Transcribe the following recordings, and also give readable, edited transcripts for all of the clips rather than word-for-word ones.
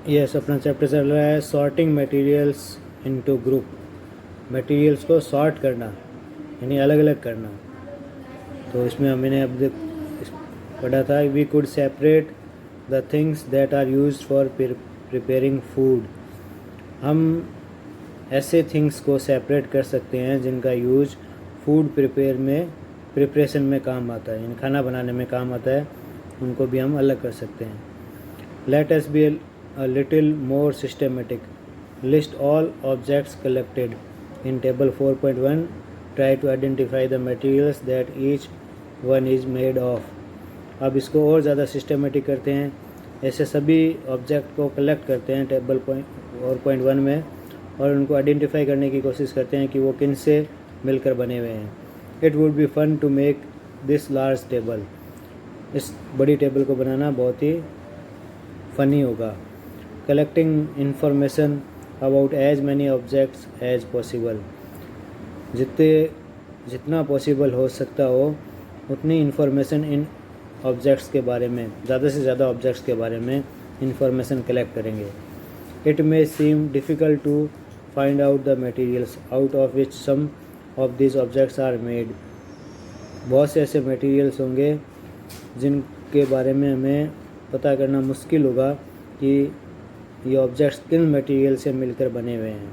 Yes, अपना chapter चल रहा है sorting materials into group. Materials को सॉर्ट करना यानी अलग अलग करना। तो इसमें हमने अब पढ़ा था we could separate the things that are used for preparing food. हम ऐसे थिंग्स को सेपरेट कर सकते हैं जिनका यूज फूड प्रिपरेशन में काम आता है, यानी खाना बनाने में काम आता है, उनको भी हम अलग कर सकते हैं। Let us B a little more systematic. List all objects collected. In table 4.1, try to identify the materials that each one is made of. अब इसको और ज़्यादा सिस्टमेटिक करते हैं। ऐसे सभी ऑब्जेक्ट को कलेक्ट करते हैं टेबल 4.1 में और उनको आइडेंटिफाई करने की कोशिश करते हैं कि वो किन से मिलकर बने हुए हैं। It would be fun to make this large table. इस बड़ी टेबल को बनाना बहुत ही फ़नी होगा। Collecting information about as many objects as possible. जितना पॉसिबल हो सकता हो उतनी इन्फॉर्मेशन इन ऑब्जेक्ट्स के बारे में, ज़्यादा से ज़्यादा ऑब्जेक्ट्स के बारे में इन्फॉर्मेशन कलेक्ट करेंगे। It may seem difficult to find out the materials out of which some of this objects are made. बहुत से ऐसे मटेरियल्स होंगे जिनके बारे में हमें पता करना मुश्किल होगा कि ये ऑब्जेक्ट्स किन मटेरियल से मिलकर बने हुए हैं,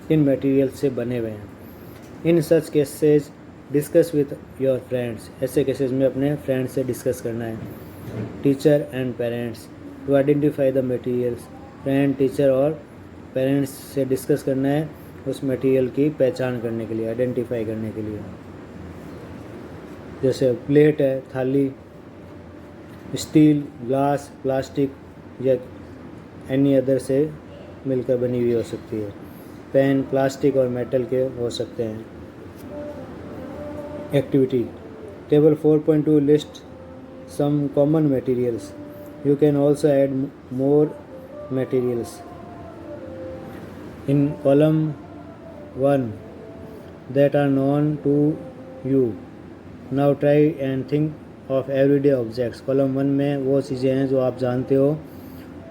किन मटेरियल से बने हुए हैं। In such cases discuss with your friends. ऐसे केसेस में अपने फ्रेंड्स से डिस्कस करना है। Teacher and parents to identify the materials. Friend, teacher और पेरेंट्स से डिस्कस करना है उस मटेरियल की पहचान करने के लिए, आइडेंटिफाई करने के लिए। जैसे प्लेट है, थाली, स्टील, ग्लास, प्लास्टिक या एनी अदर से मिलकर बनी हुई हो सकती है। पेन प्लास्टिक और मेटल के हो सकते हैं। Activity table 4.2 list some common materials. You can also add more materials in column 1 that are known to you. Now try and think of everyday objects. Column 1 में वो चीज़ें हैं जो आप जानते हो।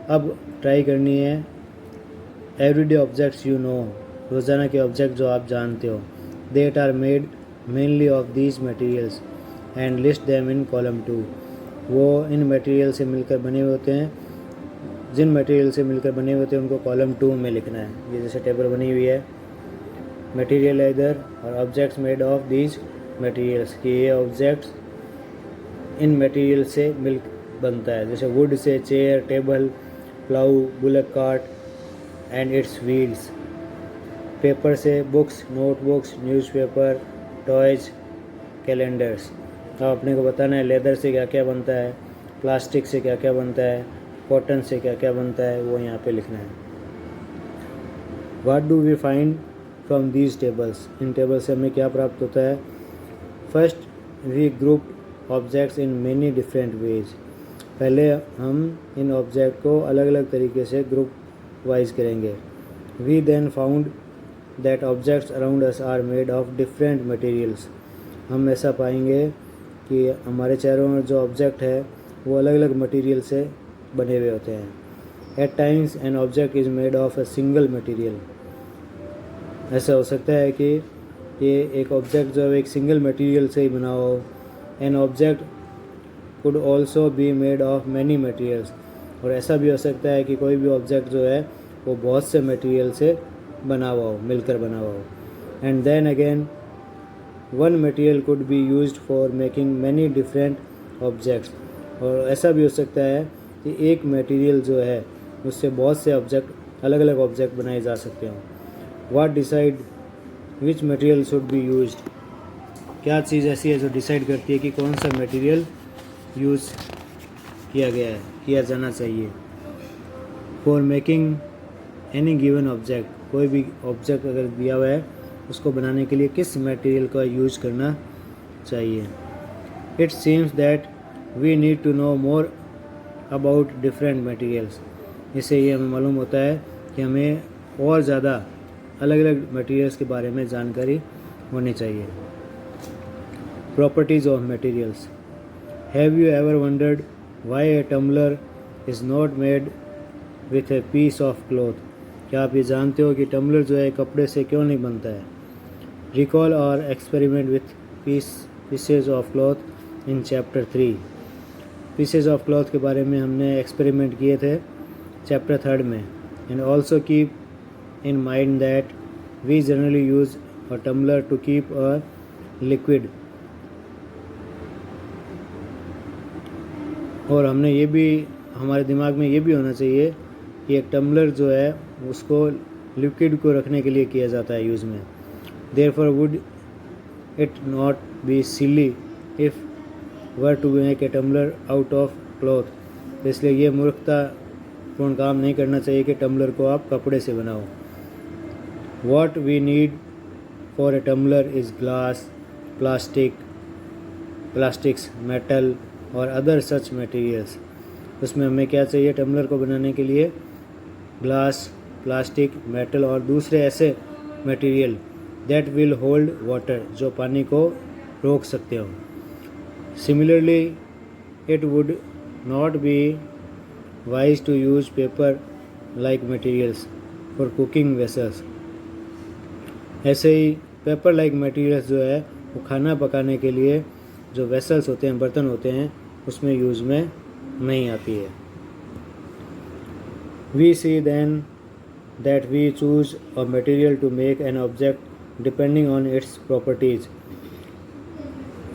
अब ट्राई करनी है एवरीडे ऑब्जेक्ट्स यू नो, रोज़ाना के ऑब्जेक्ट जो आप जानते हो। That are made mainly of these materials and list them in column 2। वो इन मटेरियल से मिलकर बने हुए होते हैं, जिन मटेरियल से मिलकर बने हुए होते हैं उनको कॉलम 2 में लिखना है। ये जैसे टेबल बनी हुई है, मटेरियल है इधर और objects made of these materials, कि ये ऑब्जेक्ट्स इन मटेरियल से मिल बनता है। जैसे वुड से chair, table, plough, bullock cart and its wheels. Paper से books, notebooks, newspaper, toys, calendars. अब अपने को बताना है लेदर से क्या क्या बनता है, प्लास्टिक से क्या क्या बनता है, कॉटन से क्या क्या बनता है, वो यहाँ पे लिखना है। What do we find from these tables. इन टेबल से हमें क्या प्राप्त होता है। First we group objects in many different ways. पहले हम इन ऑब्जेक्ट को अलग अलग तरीके से ग्रुप वाइज करेंगे। We then found that objects around us are made of different materials. हम ऐसा पाएंगे कि हमारे चारों ओर जो ऑब्जेक्ट है वो अलग अलग मटेरियल से बने हुए होते हैं। At times an object is made of a single material. ऐसा हो सकता है कि ये एक ऑब्जेक्ट जो है एक सिंगल मटेरियल से ही बना हो। An object could also be made of many materials. और ऐसा भी हो सकता है कि कोई भी ऑब्जेक्ट जो है वो बहुत से मटेरियल से बना हुआ हो, मिलकर बना हुआ हो। And then again one material could be used for making many different objects. और ऐसा भी हो सकता है कि एक मटेरियल जो है उससे बहुत से ऑब्जेक्ट, अलग अलग ऑब्जेक्ट बनाए जा सकते हों। What decide which material should be used. क्या चीज़ ऐसी है जो डिसाइड करती है कि कौन सा मटेरियल यूज़ किया गया है, किया जाना चाहिए। For making any given object, कोई भी ऑब्जेक्ट अगर दिया हुआ है उसको बनाने के लिए किस मटेरियल का यूज करना चाहिए। It seems that we need to know more about different materials. इससे ये हमें मालूम होता है कि हमें और ज़्यादा अलग अलग मटेरियल्स के बारे में जानकारी होनी चाहिए। Properties of materials. Have you ever wondered why a tumbler is not made with a piece of cloth. क्या आप ये जानते हो कि टम्बलर जो है कपड़े से क्यों नहीं बनता है? रिकॉल और experiment with pieces of cloth in chapter 3। Pieces of cloth के बारे में हमने एक्सपेरिमेंट किए थे चैप्टर 3 में। And also keep in mind that we generally use a tumbler to keep a liquid. और हमने ये भी हमारे दिमाग में ये भी होना चाहिए कि एक टम्बलर जो है उसको लिक्विड को रखने के लिए किया जाता है यूज़ में। Therefore would it not be silly if were to make a tumbler out of cloth. इसलिए ये मूर्खतापूर्ण काम नहीं करना चाहिए कि टम्बलर को आप कपड़े से बनाओ। What we need for a tumbler is glass, plastics, metal और अदर सच मटेरियल्स। उसमें हमें क्या चाहिए टम्बलर को बनाने के लिए? ग्लास, प्लास्टिक, मेटल और दूसरे ऐसे material that will hold water, जो पानी को रोक सकते हो। Similarly it would not be wise to use paper like materials for cooking vessels. ऐसे ही पेपर लाइक मटेरियल्स जो है वो खाना पकाने के लिए जो वेसल्स होते हैं, बर्तन होते हैं, उसमें यूज़ में नहीं आती है। We see then that we choose a material to make an object depending on its properties.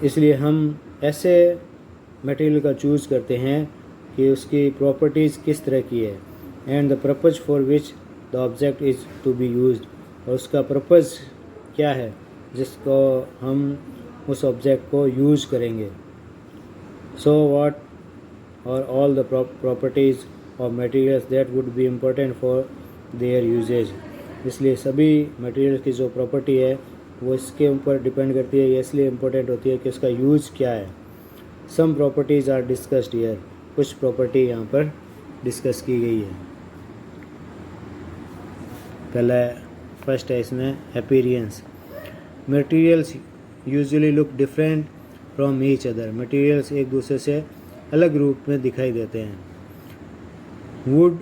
इसलिए हम ऐसे मटेरियल का चूज़ करते हैं कि उसकी प्रॉपर्टीज़ किस तरह की है। And the purpose for which the object is to be used, और उसका पर्पज़ क्या है जिसको हम उस ऑब्जेक्ट को यूज़ करेंगे। So what are all the properties of materials that would be important for their uses. इसलिए सभी मटेरियल की जो प्रॉपर्टी है वो इसके ऊपर डिपेंड करती है, ये इसलिए इम्पोर्टेंट होती है कि उसका यूज़ क्या है। सम प्रॉपर्टीज़ आर डिस्कस्ड हियर, कुछ प्रॉपर्टी यहाँ पर डिस्कस की गई है। पहला फर्स्ट है इसमें appearance. Materials usually look different from each other. Materials एक दूसरे से अलग रूप में दिखाई देते हैं। Would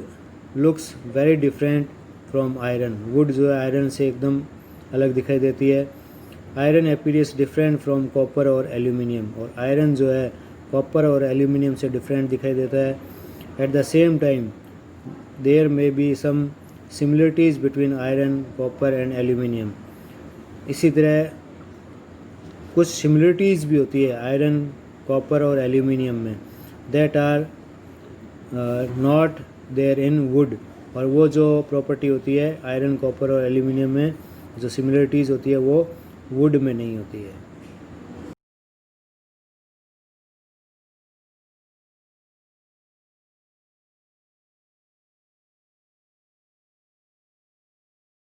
looks very different from iron. Would जो है आयरन से एकदम अलग दिखाई देती है। Iron appears different from copper और एल्यूमिनियम, और आयरन जो है कॉपर और एल्यूमिनियम से डिफरेंट दिखाई देता है। At the same time there may be some similarities between iron, copper and aluminium. इसी तरह कुछ सिमिलरिटीज़ भी होती है आयरन, कॉपर और एल्यूमिनियम में, that are not there in wood. और वो जो प्रॉपर्टी होती है आयरन, कॉपर और एल्यूमिनियम में, जो सिमिलरिटीज़ होती है वो वुड में नहीं होती है।